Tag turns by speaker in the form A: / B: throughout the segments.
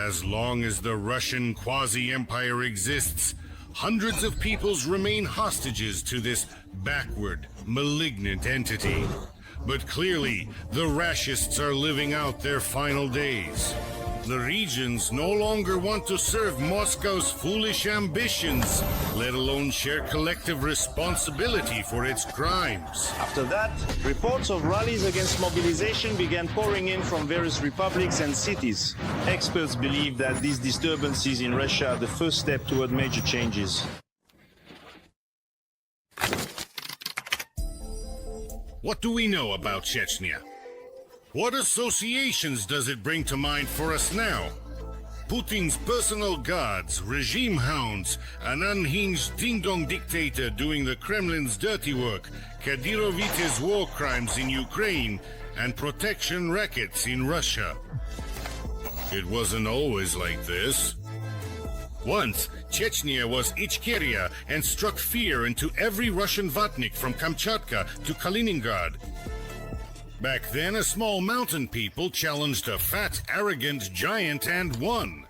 A: As long as the Russian quasi-empire exists, hundreds of peoples remain hostages to this backward, malignant entity. But clearly, the Rashists are living out their final days. The regions no longer want to serve Moscow's foolish ambitions, let alone share collective responsibility for its crimes.
B: After that, reports of rallies against mobilization began pouring in from various republics and cities. Experts believe that these disturbances in Russia are the first step toward major changes.
A: What do we know about Chechnya? What associations does it bring to mind for us now? Putin's personal guards, regime hounds, an unhinged ding-dong dictator doing the Kremlin's dirty work, Kadyrov's war crimes in Ukraine, and protection rackets in Russia. It wasn't always like this. Once, Chechnya was Ichkeria and struck fear into every Russian vatnik from Kamchatka to Kaliningrad. Back then, a small mountain people challenged a fat, arrogant giant and won.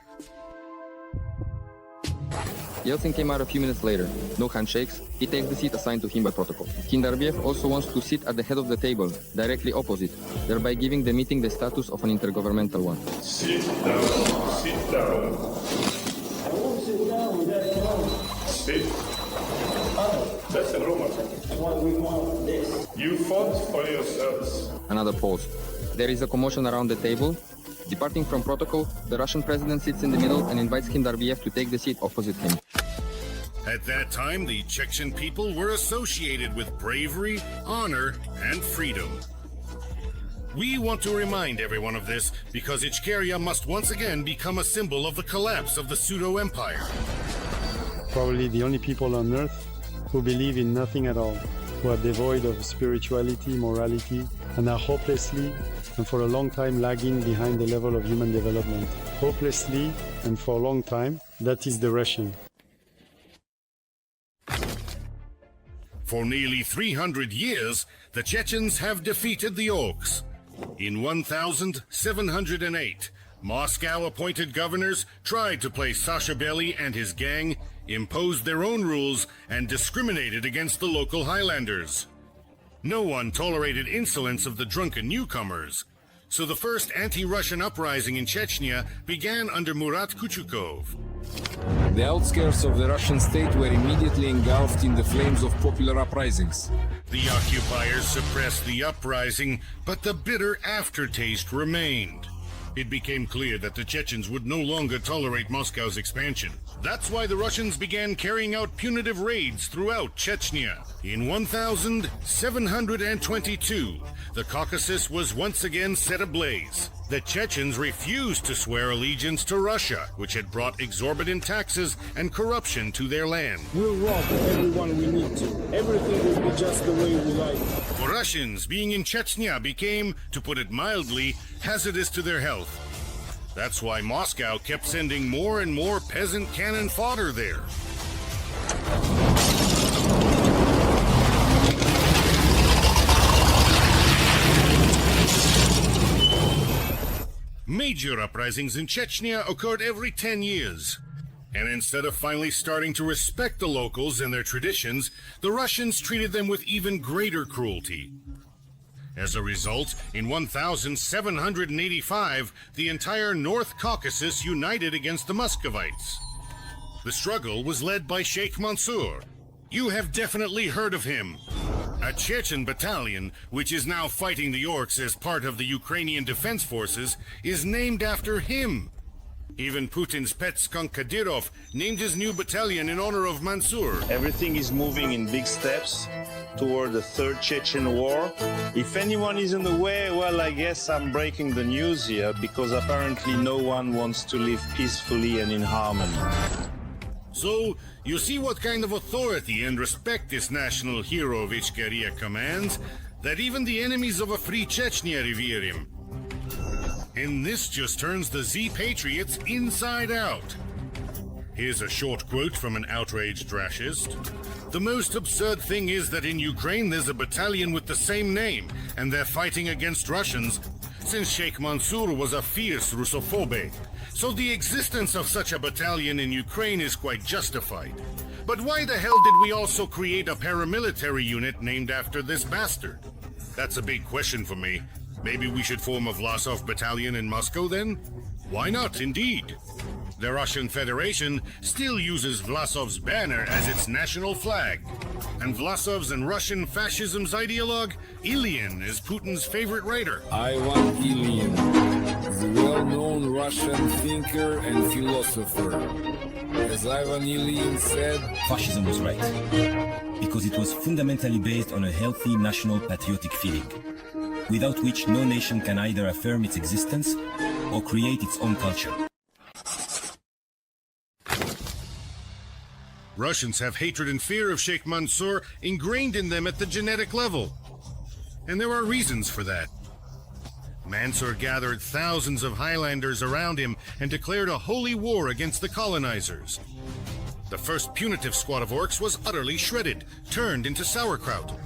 C: Yeltsin came out a few minutes later. No handshakes. He takes the seat assigned to him by protocol. Kindarbiev also wants to sit at the head of the table, directly opposite, thereby giving the meeting the status of an intergovernmental one.
D: Sit down. Sit down.
E: I won't sit down with that tone.
D: Sit. That's a rumor.
E: What we want this.
D: You fought for yourselves.
C: Another pause. There is a commotion around the table. Departing from protocol, the Russian president sits in the middle and invites Kindarbiev to take the seat opposite him.
A: At that time, the Chechen people were associated with bravery, honor, and freedom. We want to remind everyone of this because Ichkeria must once again become a symbol of the collapse of the pseudo-empire.
F: Probably the only people on earth who believe in nothing at all, who are devoid of spirituality, morality, and are hopelessly and for a long time lagging behind the level of human development. Hopelessly and for a long time, that is the Russian.
A: For nearly 300 years, the Chechens have defeated the Orcs. In 1708, Moscow-appointed governors tried to place Saakashvili and his gang, imposed their own rules, and discriminated against the local Highlanders. No one tolerated insolence of the drunken newcomers, so the first anti-Russian uprising in Chechnya began under Murat Kuchukov.
G: The outskirts of the Russian state were immediately engulfed in the flames of popular uprisings.
A: The occupiers suppressed the uprising, but the bitter aftertaste remained. It became clear that the Chechens would no longer tolerate Moscow's expansion. That's why the Russians began carrying out punitive raids throughout Chechnya. In 1722, the Caucasus was once again set ablaze. The Chechens refused to swear allegiance to Russia, which had brought exorbitant taxes and corruption to their land.
H: We'll rob everyone we need to. Everything will be just the way we like.
A: For Russians, being in Chechnya became, to put it mildly, hazardous to their health. That's why Moscow kept sending more and more peasant cannon fodder there. Major uprisings in Chechnya occurred every 10 years. And instead of finally starting to respect the locals and their traditions, the Russians treated them with even greater cruelty. As a result, in 1785, the entire North Caucasus united against the Muscovites. The struggle was led by Sheikh Mansour. You have definitely heard of him. A Chechen battalion, which is now fighting the Orcs as part of the Ukrainian Defense Forces, is named after him. Even Putin's pet skunk Kadyrov named his new battalion in honor of Mansour.
B: Everything is moving in big steps toward the Third Chechen War. If anyone is in the way, well, I guess I'm breaking the news here, because apparently no one wants to live peacefully and in harmony.
A: So, you see what kind of authority and respect this national hero of Ichkeria commands, that even the enemies of a free Chechnya revere him. And this just turns the Z-Patriots inside out. Here's a short quote from an outraged Rashist. The most absurd thing is that in Ukraine there's a battalion with the same name, and they're fighting against Russians. since Sheikh Mansour was a fierce Russophobe, so the existence of such a battalion in Ukraine is quite justified. But why the hell did we also create a paramilitary unit named after this bastard? That's a big question for me. Maybe we should form a Vlasov battalion in Moscow then? Why not, indeed? The Russian Federation still uses Vlasov's banner as its national flag. And Vlasov's and Russian fascism's ideologue, Ilyin, is Putin's favorite writer.
G: Ivan Ilyin, the well-known Russian thinker and philosopher. As Ivan Ilyin said,
I: fascism was right, because it was fundamentally based on a healthy national patriotic feeling, without which no nation can either affirm its existence or create its own culture.
A: Russians have hatred and fear of Sheikh Mansour ingrained in them at the genetic level. And there are reasons for that. Mansour gathered thousands of Highlanders around him and declared a holy war against the colonizers. The first punitive squad of orcs was utterly shredded, turned into sauerkraut.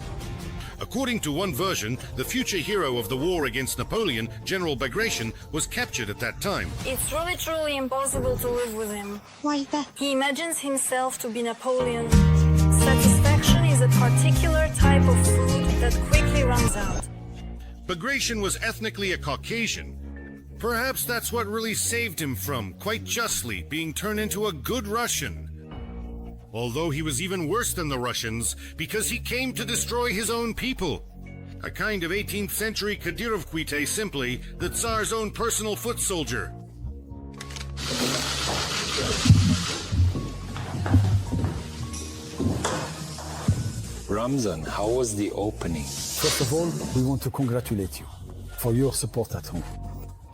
A: According to one version, the future hero of the war against Napoleon, General Bagration, was captured at that time.
J: It's really truly impossible to live with him.
K: Why is that?
J: He imagines himself to be Napoleon. Satisfaction is a particular type of food that quickly runs out.
A: Bagration was ethnically a Caucasian. Perhaps that's what really saved him from, quite justly, being turned into a good Russian. Although he was even worse than the Russians, because he came to destroy his own people. A kind of 18th century Kadyrov, simply, the Tsar's own personal foot soldier.
L: Ramzan, how was the opening?
M: First of all, we want to congratulate you for your support at home.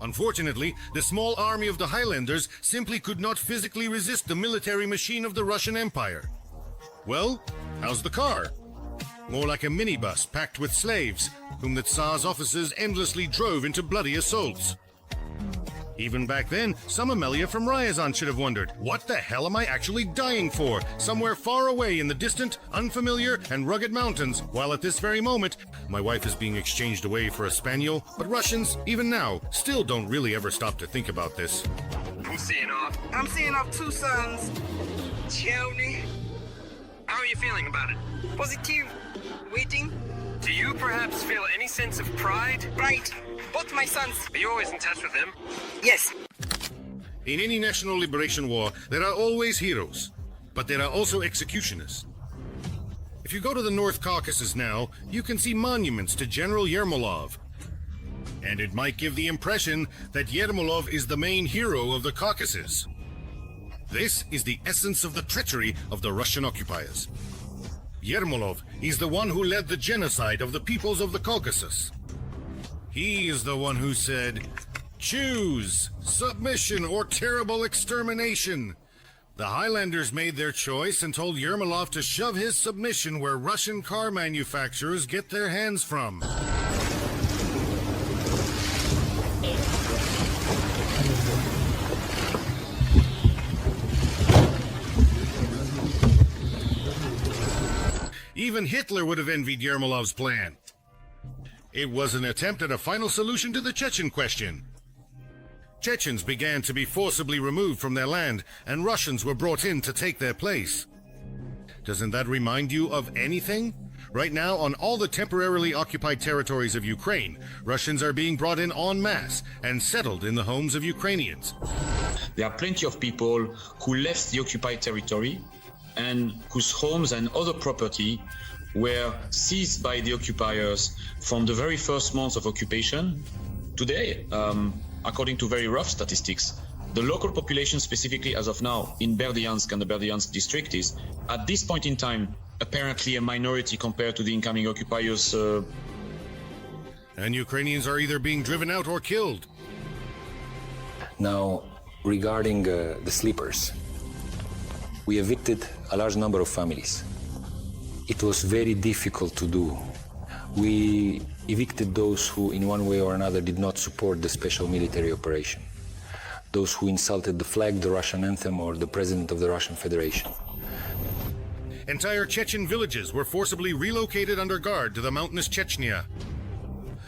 A: Unfortunately, the small army of the Highlanders simply could not physically resist the military machine of the Russian Empire. Well, how's the car? More like a minibus packed with slaves, whom the Tsar's officers endlessly drove into bloody assaults. Even back then, some Amelia from Ryazan should have wondered, what the hell am I actually dying for, somewhere far away in the distant, unfamiliar, and rugged mountains, while at this very moment, my wife is being exchanged away for a spaniel, but Russians, even now, still don't really ever stop to think about this.
N: I'm seeing off 2 sons. Chechnya. How are you feeling about it? Positive. Waiting. Do you perhaps feel any sense of pride? Right. Both my sons. Are you always in touch with them? Yes.
A: In any national liberation war, there are always heroes, but there are also executioners. If you go to the North Caucasus now, you can see monuments to General Yermolov. And it might give the impression that Yermolov is the main hero of the Caucasus. This is the essence of the treachery of the Russian occupiers. Yermolov is the one who led the genocide of the peoples of the Caucasus. He is the one who said, "Choose submission or terrible extermination." The Highlanders made their choice and told Yermolov to shove his submission where Russian car manufacturers get their hands from. Even Hitler would have envied Yermolov's plan. It was an attempt at a final solution to the Chechen question. Chechens began to be forcibly removed from their land, and Russians were brought in to take their place. Doesn't that remind you of anything? Right now, on all the temporarily occupied territories of Ukraine, Russians are being brought in en masse and settled in the homes of Ukrainians.
O: There are plenty of people who left the occupied territory and whose homes and other property were seized by the occupiers from the very first months of occupation. Today, according to very rough statistics, the local population, specifically as of now in Berdyansk and the Berdyansk district, is at this point in time apparently a minority compared to the incoming occupiers.
A: And Ukrainians are either being driven out or killed.
L: Now, regarding the sleepers, we evicted a large number of families. It was very difficult to do. We evicted those who, in one way or another, did not support the special military operation. Those who insulted the flag, the Russian anthem, or the president of the Russian Federation.
A: Entire Chechen villages were forcibly relocated under guard to the mountainous Chechnya.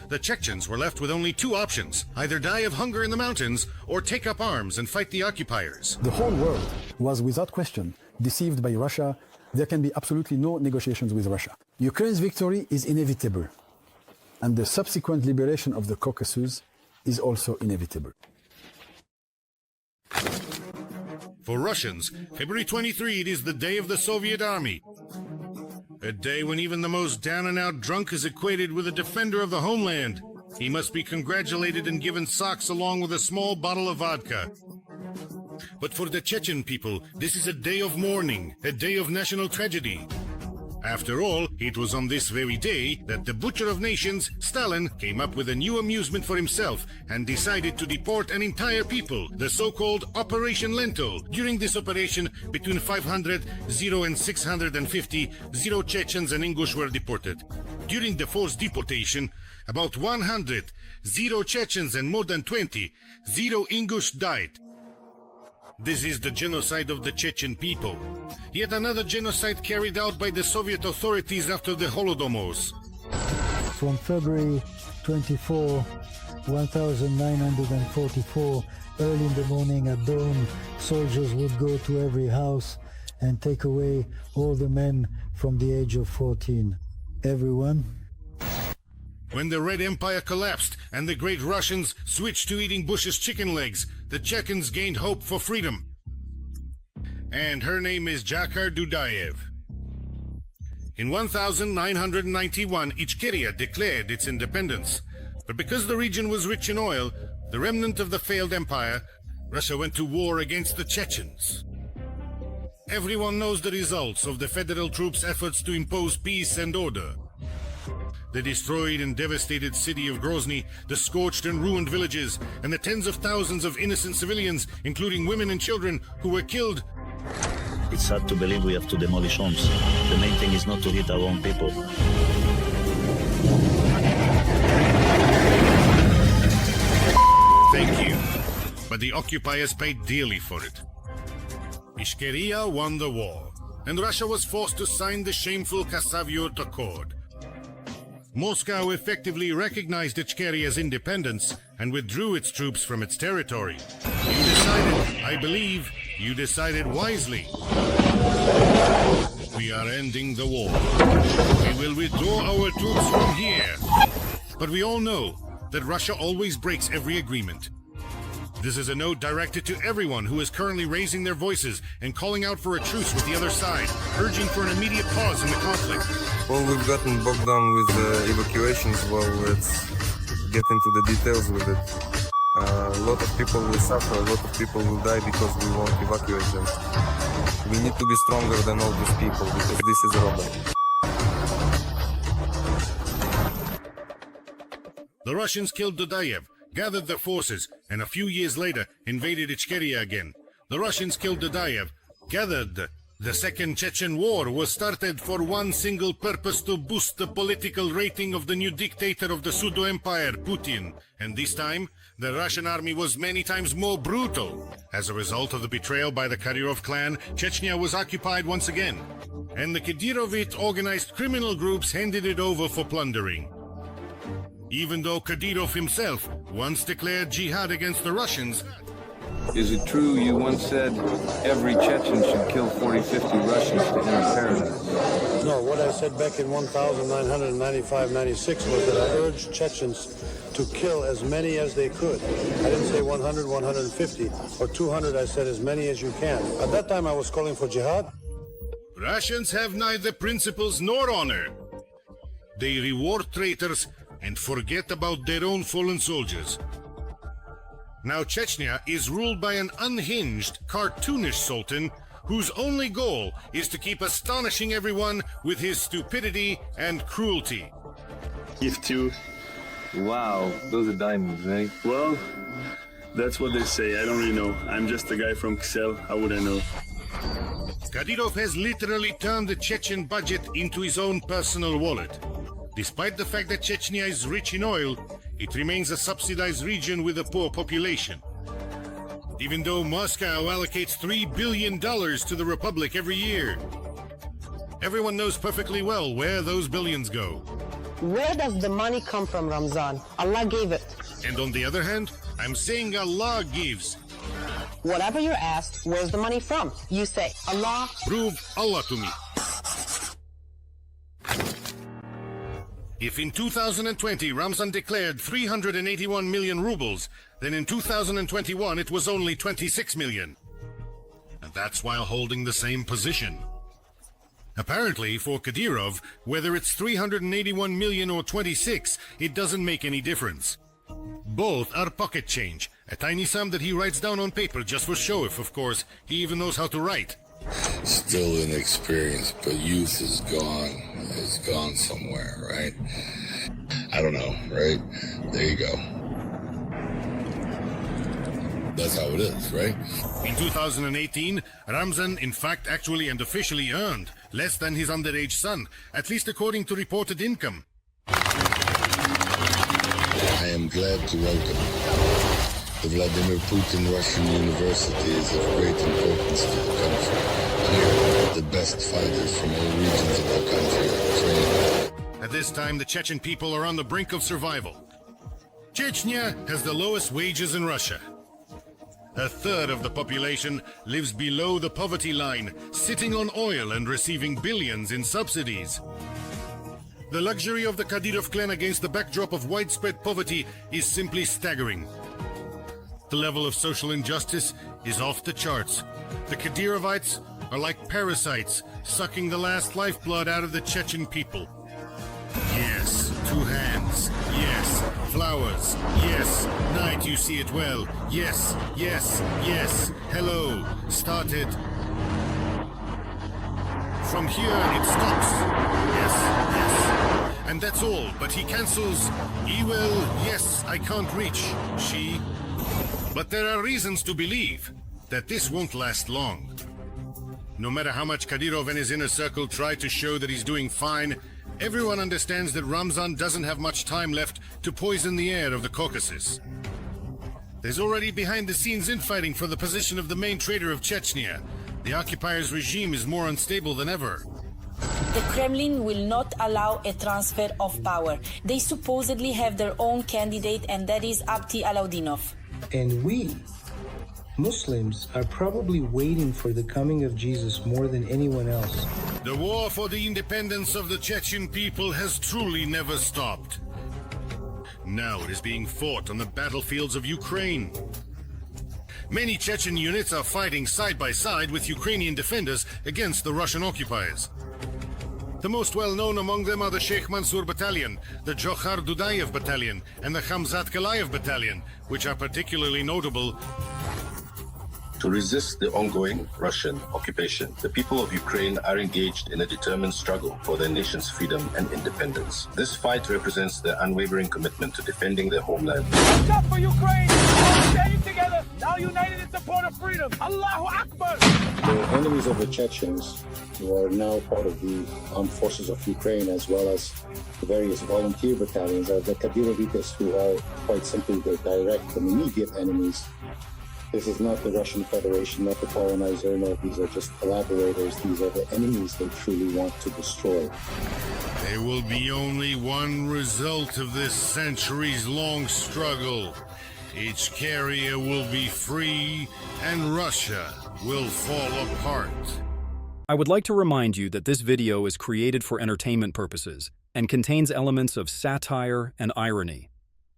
A: the Chechens were left with only two options: either die of hunger in the mountains or take up arms and fight the occupiers.
M: The whole world was without question deceived by Russia. There can be absolutely no negotiations with Russia. Ukraine's victory is inevitable, and the subsequent liberation of the Caucasus is also inevitable.
A: For Russians, February 23 it is the day of the Soviet army. A day when even the most down-and-out drunk is equated with a defender of the homeland. He must be congratulated and given socks along with a small bottle of vodka. But for the Chechen people, this is a day of mourning, a day of national tragedy. After all, it was on this very day that the butcher of nations, Stalin, came up with a new amusement for himself and decided to deport an entire people, the so-called Operation Lento. During this operation, between 500 and 650 Chechens and Ingush were deported. During the forced deportation, about 100 Chechens and more than 20 Ingush died. This is the genocide of the Chechen people. Yet another genocide carried out by the Soviet authorities after the Holodomor.
K: From February 24, 1944, early in the morning at dawn, soldiers would go to every house and take away all the men from the age of 14. Everyone.
A: When the Red Empire collapsed and the great Russians switched to eating Bush's chicken legs, the Chechens gained hope for freedom. And her name is Jakhar Dudayev. In 1991, Ichkeria declared its independence. But because the region was rich in oil, the remnant of the failed empire, Russia went to war against the Chechens. Everyone knows the results of the federal troops' efforts to impose peace and order. The destroyed and devastated city of Grozny, the scorched and ruined villages, and the tens of thousands of innocent civilians, including women and children, who were killed.
P: It's hard to believe we have to demolish homes. The main thing is not to hit our own people.
A: Thank you. But the occupiers paid dearly for it. Ichkeria won the war, and Russia was forced to sign the shameful Khasavyurt Accord. Moscow effectively recognized Ichkeria's independence and withdrew its troops from its territory. You decided, I believe, you decided wisely. We are ending the war. We will withdraw our troops from here. But we all know that Russia always breaks every agreement. This is a note directed to everyone who is currently raising their voices and calling out for a truce with the other side, urging for an immediate pause in the conflict.
Q: Well, we've gotten bogged down with evacuations. Well, let's get into the details with it. A lot of people will suffer, a lot of people will die because we won't evacuate them. We need to be stronger than all these people because this is a robbery.
A: The Russians killed Dudayev, gathered their forces, and a few years later invaded Ichkeria again. The Russians killed Dudayev, gathered. The Second Chechen War was started for one single purpose: to boost the political rating of the new dictator of the pseudo-empire, Putin. And this time, the Russian army was many times more brutal. As a result of the betrayal by the Kadyrov clan, Chechnya was occupied once again. And the Kadyrovite organized criminal groups handed it over for plundering. Even though Kadyrov himself once declared jihad against the Russians.
R: Is it true you once said every Chechen should kill 40-50 Russians to enter paradise?
F: No, what I said back in 1995-96 was that I urged Chechens to kill as many as they could. I didn't say 100, 150, or 200, I said as many as you can. At that time I was calling for jihad.
A: Russians have neither principles nor honor. They reward traitors and forget about their own fallen soldiers. Now Chechnya is ruled by an unhinged, cartoonish sultan whose only goal is to keep astonishing everyone with his stupidity and cruelty.
D: Gift you.
R: Wow, those are diamonds, eh?
D: Well, that's what they say. I don't really know. I'm just a guy from Ksel. How would I know?
A: Kadyrov has literally turned the Chechen budget into his own personal wallet. Despite the fact that Chechnya is rich in oil, it remains a subsidized region with a poor population. Even though Moscow allocates $3 billion to the Republic every year. Everyone knows perfectly well where those billions go.
S: Where does the money come from, Ramzan? Allah gave it.
A: And on the other hand, I'm saying Allah gives.
S: Whatever you're asked, where's the money from? You say, Allah.
A: Prove Allah to me. If in 2020 Ramzan declared 381 million rubles, then in 2021 it was only 26 million. And that's while holding the same position. Apparently, for Kadyrov, whether it's 381 million or 26, it doesn't make any difference. Both are pocket change, a tiny sum that he writes down on paper just for show-off, of course. He even knows how to write.
T: Still inexperienced, but youth is gone. It's gone somewhere, right? I don't know, right? There you go. That's how it is, right?
A: In 2018, Ramzan, in fact, actually and officially earned less than his underage son, at least according to reported income.
T: I am glad to welcome the Vladimir Putin Russian University is of great importance to the country. Here, the best fighters from all regions of the country are trained.
A: At this time, the Chechen people are on the brink of survival. Chechnya has the lowest wages in Russia. A third of the population lives below the poverty line, sitting on oil and receiving billions in subsidies. The luxury of the Kadyrov clan against the backdrop of widespread poverty is simply staggering. The level of social injustice is off the charts. The Kadyrovites are like parasites, sucking the last lifeblood out of the Chechen people. Yes, 2 hands. Yes, flowers. Yes, night you see it well. Yes, yes, yes. Hello, started. From here it stops. Yes, yes. And that's all, but he cancels. He will, yes, I can't reach. She. But there are reasons to believe that this won't last long. No matter how much Kadyrov and his inner circle try to show that he's doing fine, everyone understands that Ramzan doesn't have much time left to poison the air of the Caucasus. There's already behind-the-scenes infighting for the position of the main trader of Chechnya. The occupiers' regime is more unstable than ever.
U: The Kremlin will not allow a transfer of power. They supposedly have their own candidate, and that is Abti Alaudinov.
V: And we, Muslims, are probably waiting for the coming of Jesus more than anyone else.
A: The war for the independence of the Chechen people has truly never stopped. Now it is being fought on the battlefields of Ukraine. Many Chechen units are fighting side by side with Ukrainian defenders against the Russian occupiers. The most well-known among them are the Sheikh Mansour Battalion, the Johar Dudayev Battalion, and the Khamzat Kalayev Battalion, which are particularly notable.
W: To resist the ongoing Russian occupation, the people of Ukraine are engaged in a determined struggle for their nation's freedom and independence. This fight represents their unwavering commitment to defending their homeland.
E: What's up for Ukraine? All standing together, now united in support of freedom. Allahu Akbar!
X: The enemies of the Chechens, who are now part of the armed forces of Ukraine, as well as the various volunteer battalions, are the Kadyrovites, who are quite simply the direct and immediate enemies. This is not the Russian Federation, not the colonizer, no, these are just collaborators. These are the enemies they truly want to destroy.
A: There will be only one result of this centuries-long struggle. Each carrier will be free, and Russia will fall apart.
Y: I would like to remind you that this video is created for entertainment purposes and contains elements of satire and irony.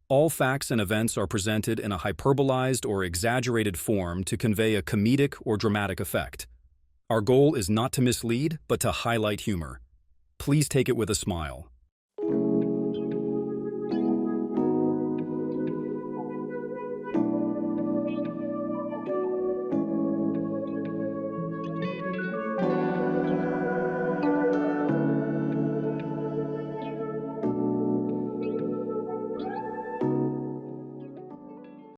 Y: All facts and events are presented in a hyperbolized or exaggerated form to convey a comedic or dramatic effect. Our goal is not to mislead, but to highlight humor. Please take it with a smile.